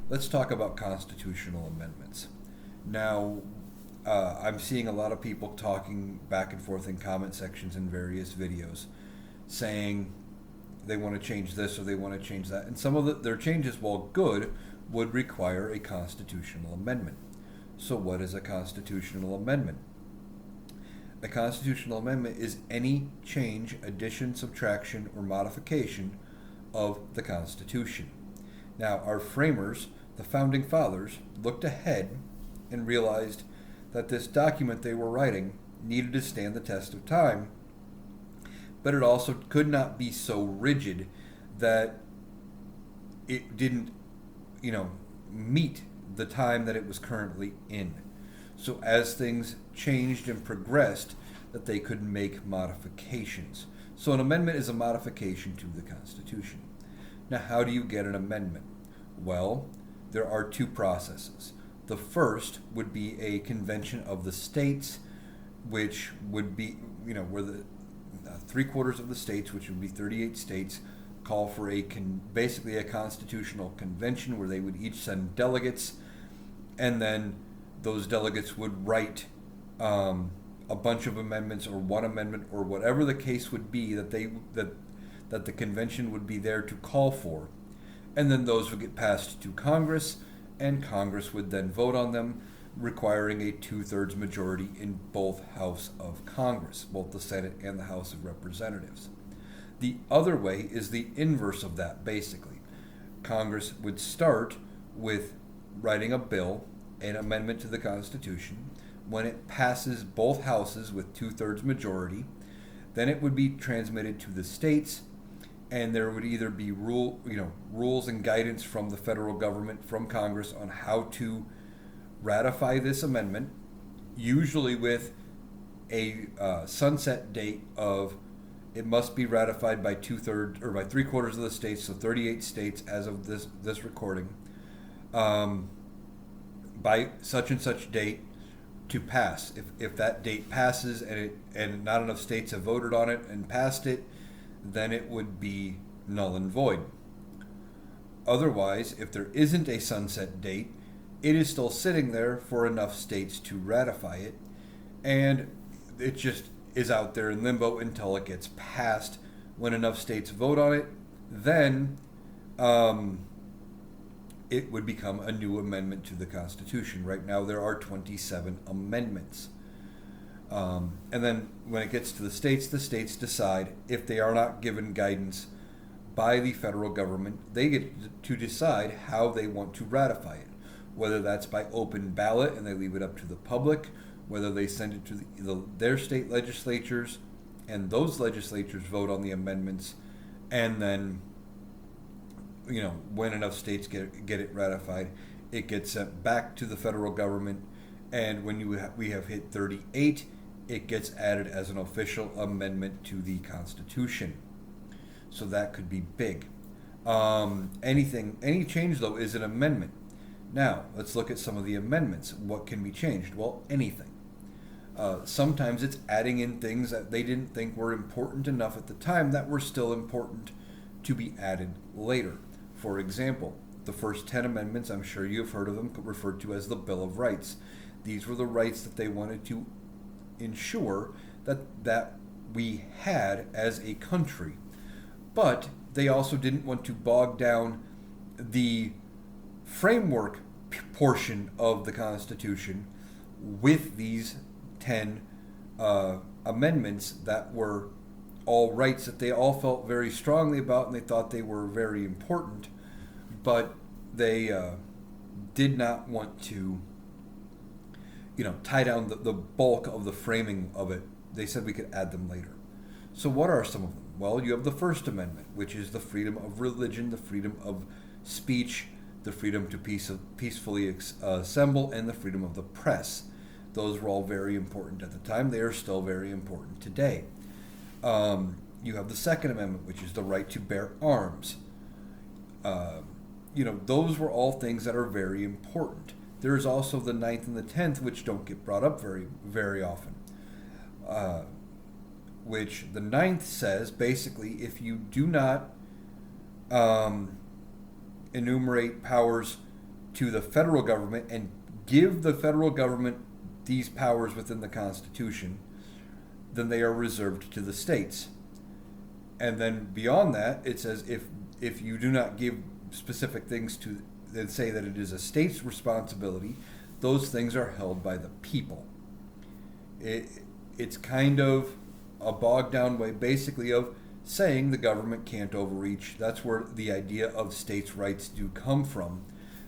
Let's talk about constitutional amendments. Now, I'm seeing a lot of people talking back and forth in comment sections in various videos saying they want to change this or they want to change that. And some of their changes, while good, would require a constitutional amendment. So, what is a constitutional amendment? A constitutional amendment is any change, addition, subtraction, or modification of the Constitution. Now, our framers, the founding fathers, looked ahead and realized that this document they were writing needed to stand the test of time, but it also could not be so rigid that it didn't, meet the time that it was currently in. So as things changed and progressed, that they could make modifications. So an amendment is a modification to the Constitution. Now, how do you get an amendment? Well, there are two processes. The first would be a convention of the states, which would be, where the three-quarters of the states, which would be 38 states, call for basically a constitutional convention where they would each send delegates, and then those delegates would write a bunch of amendments or one amendment or whatever the case would be that the convention would be there to call for, and then those would get passed to Congress, and Congress would then vote on them, requiring a two-thirds majority in both House of Congress, both the Senate and the House of Representatives. The other way is the inverse of that, basically. Congress would start with writing a bill, an amendment to the Constitution. When it passes both houses with two-thirds majority, then it would be transmitted to the states, and there would either be rules and guidance from the federal government, from Congress, on how to ratify this amendment, usually with a sunset date of it must be ratified by two-thirds or by three-quarters of the states, so 38 states as of this recording, by such and such date to pass. If that date passes and not enough states have voted on it and passed it, then it would be null and void. Otherwise, if there isn't a sunset date, it is still sitting there for enough states to ratify it, and it just is out there in limbo until it gets passed. When enough states vote on it, then it would become a new amendment to the Constitution. Right now, there are 27 amendments. And then when it gets to the states decide. If they are not given guidance by the federal government, they get to decide how they want to ratify it. Whether that's by open ballot and they leave it up to the public, whether they send it to their state legislatures, and those legislatures vote on the amendments, and then, when enough states get it ratified, it gets sent back to the federal government, and when we have hit 38, it gets added as an official amendment to the Constitution. So that could be big. Any change, though, is an amendment. Now, let's look at some of the amendments. What can be changed? Well, anything. Sometimes it's adding in things that they didn't think were important enough at the time that were still important to be added later. For example, the first 10 amendments, I'm sure you've heard of them, referred to as the Bill of Rights. These were the rights that they wanted to ensure that we had as a country. But they also didn't want to bog down the framework portion of the Constitution with these 10 amendments that were all rights that they all felt very strongly about and they thought they were very important, but they did not want to tie down the bulk of the framing of it. They said we could add them later. So what are some of them? Well, you have the First Amendment, which is the freedom of religion, the freedom of speech, the freedom to peacefully assemble, and the freedom of the press. Those were all very important at the time. They are still very important today. You have the Second Amendment, which is the right to bear arms. Those were all things that are very important. There is also the Ninth and the 10th, which don't get brought up very, very often. Which the Ninth says, basically, if you do not enumerate powers to the federal government and give the federal government these powers within the Constitution, then they are reserved to the states. And then beyond that, it says if you do not give specific things to, then say that it is a state's responsibility, those things are held by the people. It's kind of a bogged down way, basically, of saying the government can't overreach. That's where the idea of states' rights do come from,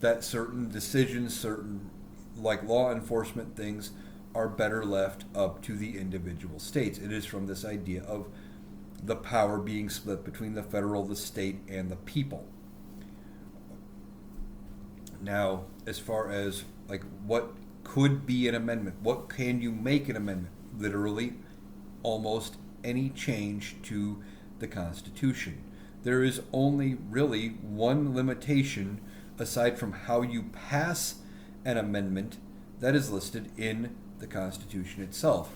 that certain decisions, certain like law enforcement things, are better left up to the individual states. It is from this idea of the power being split between the federal, the state, and the people. Now, as far as like what could be an amendment, what can you make an amendment? Literally, almost any change to the Constitution. There is only really one limitation aside from how you pass an amendment that is listed in the Constitution itself,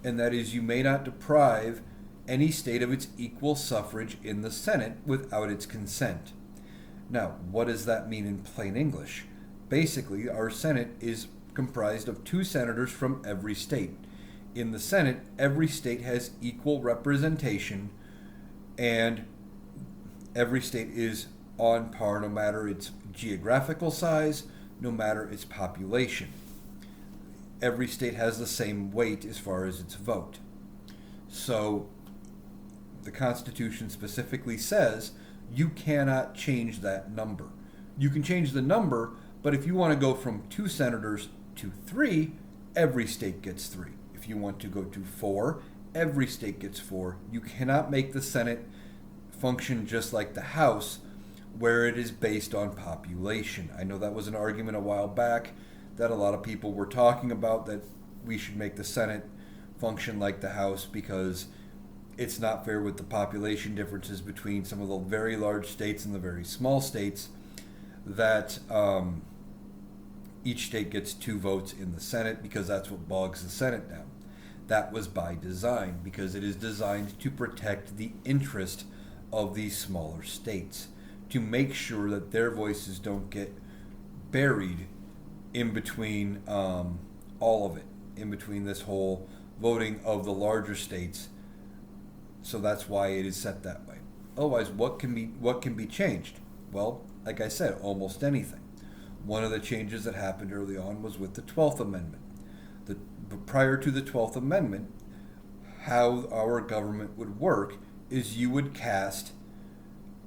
and that is you may not deprive any state of its equal suffrage in the Senate without its consent. Now, what does that mean in plain English? Basically, our Senate is comprised of 2 senators from every state. In the Senate, every state has equal representation, and every state is on par no matter its geographical size, no matter its population. Every state has the same weight as far as its vote. So the Constitution specifically says you cannot change that number. You can change the number, but if you want to go from 2 senators to 3, every state gets 3. If you want to go to 4, every state gets 4. You cannot make the Senate function just like the House, where it is based on population. I know that was an argument a while back that a lot of people were talking about, that we should make the Senate function like the House because it's not fair with the population differences between some of the very large states and the very small states, that each state gets 2 votes in the Senate because that's what bogs the Senate down. That was by design, because it is designed to protect the interest of these smaller states, to make sure that their voices don't get buried in between all of it, in between this whole voting of the larger states. So that's why it is set that way. Otherwise, what can be changed? Well, like I said, almost anything. One of the changes that happened early on was with the 12th Amendment. Prior to the 12th Amendment, how our government would work is you would cast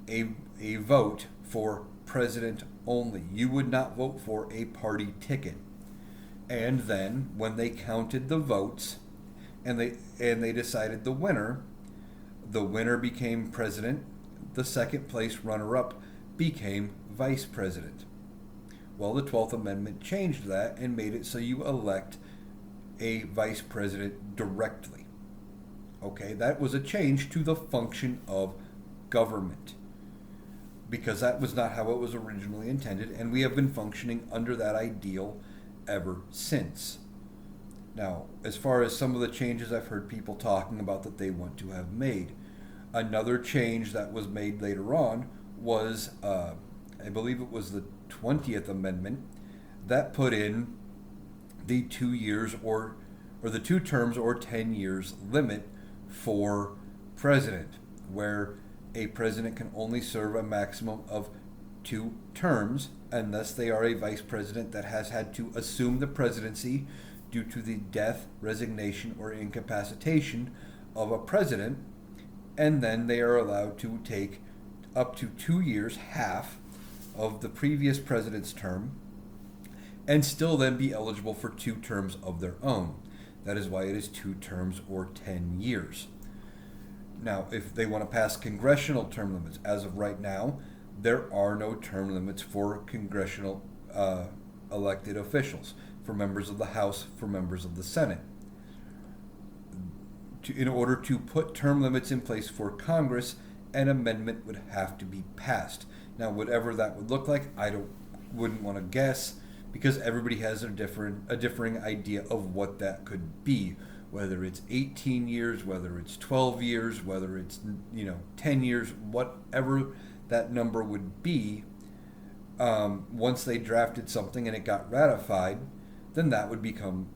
a vote for president only. You would not vote for a party ticket. And then when they counted the votes and they decided the winner became president, the second place runner-up became vice president. Well, the 12th Amendment changed that and made it so you elect a vice president directly. Okay, that was a change to the function of government, because that was not how it was originally intended, and we have been functioning under that ideal ever since. Now, as far as some of the changes I've heard people talking about that they want to have made, another change that was made later on was, I believe it was the 20th Amendment, that put in the 2 years or the 2 terms or 10 years limit for president, where a president can only serve a maximum of 2 terms unless they are a vice president that has had to assume the presidency due to the death, resignation, or incapacitation of a president, and then they are allowed to take up to 2 years, half of the previous president's term, and still then be eligible for 2 terms of their own. That is why it is 2 terms or 10 years. Now, if they want to pass congressional term limits, as of right now, there are no term limits for congressional elected officials, for members of the House, for members of the Senate. In order to put term limits in place for Congress, an amendment would have to be passed. Now, whatever that would look like, wouldn't want to guess, because everybody has a differing idea of what that could be. Whether it's 18 years, whether it's 12 years, whether it's 10 years, whatever that number would be, once they drafted something and it got ratified, then that would become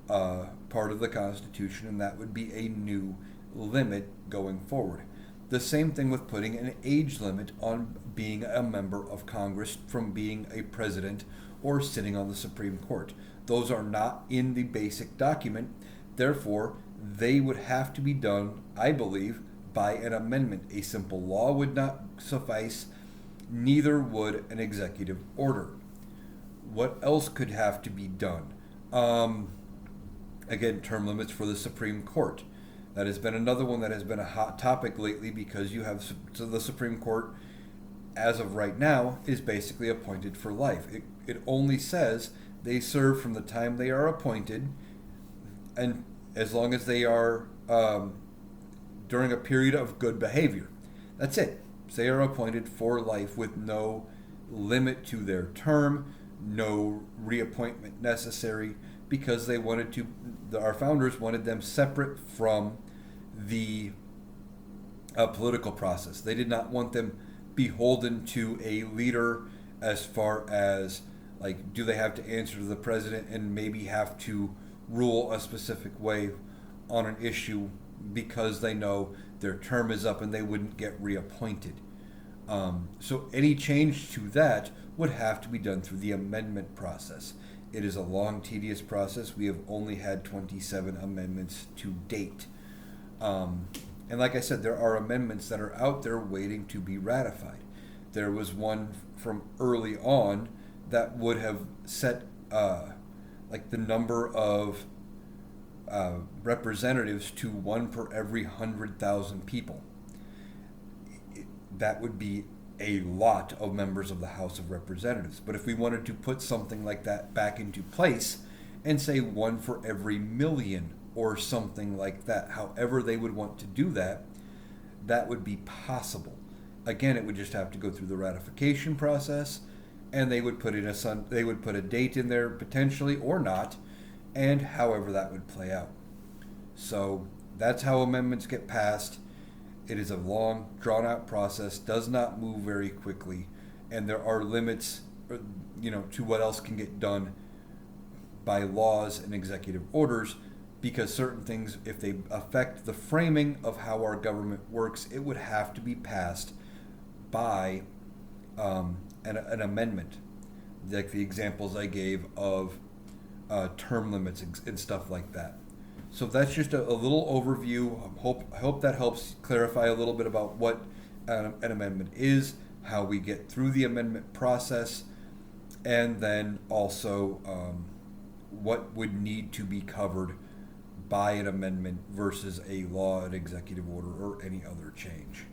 part of the Constitution, and that would be a new limit going forward. The same thing with putting an age limit on being a member of Congress from being a president or sitting on the Supreme Court. Those are not in the basic document. Therefore, they would have to be done, I believe, by an amendment. A simple law would not suffice, neither would an executive order. What else could have to be done? Again, term limits for the Supreme Court. That has been another one that has been a hot topic lately, because you have the Supreme Court, as of right now, is basically appointed for life. It only says they serve from the time they are appointed, and as long as they are during a period of good behavior. That's it. They are appointed for life with no limit to their term, no reappointment necessary, because they wanted to, our founders wanted them separate from the political process. They did not want them beholden to a leader, as far as, like, do they have to answer to the president and maybe have to rule a specific way on an issue because they know their term is up and they wouldn't get reappointed. So any change to that would have to be done through the amendment process. It is a long, tedious process. We have only had 27 amendments to date. And like I said, there are amendments that are out there waiting to be ratified. There was one from early on that would have set like the number of representatives to 1 per every 100,000 people. That would be a lot of members of the House of Representatives. But if we wanted to put something like that back into place and say 1 for every million or something like that, however they would want to do that, that would be possible. Again, it would just have to go through the ratification process, and they would put they would put a date in there potentially or not, and however that would play out. So that's how amendments get passed. It is a long, drawn-out process, does not move very quickly, and there are limits, to what else can get done by laws and executive orders, because certain things, if they affect the framing of how our government works, it would have to be passed by an amendment, like the examples I gave of term limits and stuff like that. So that's just a little overview. I hope that helps clarify a little bit about what an amendment is, how we get through the amendment process, and then also what would need to be covered by an amendment versus a law, an executive order, or any other change.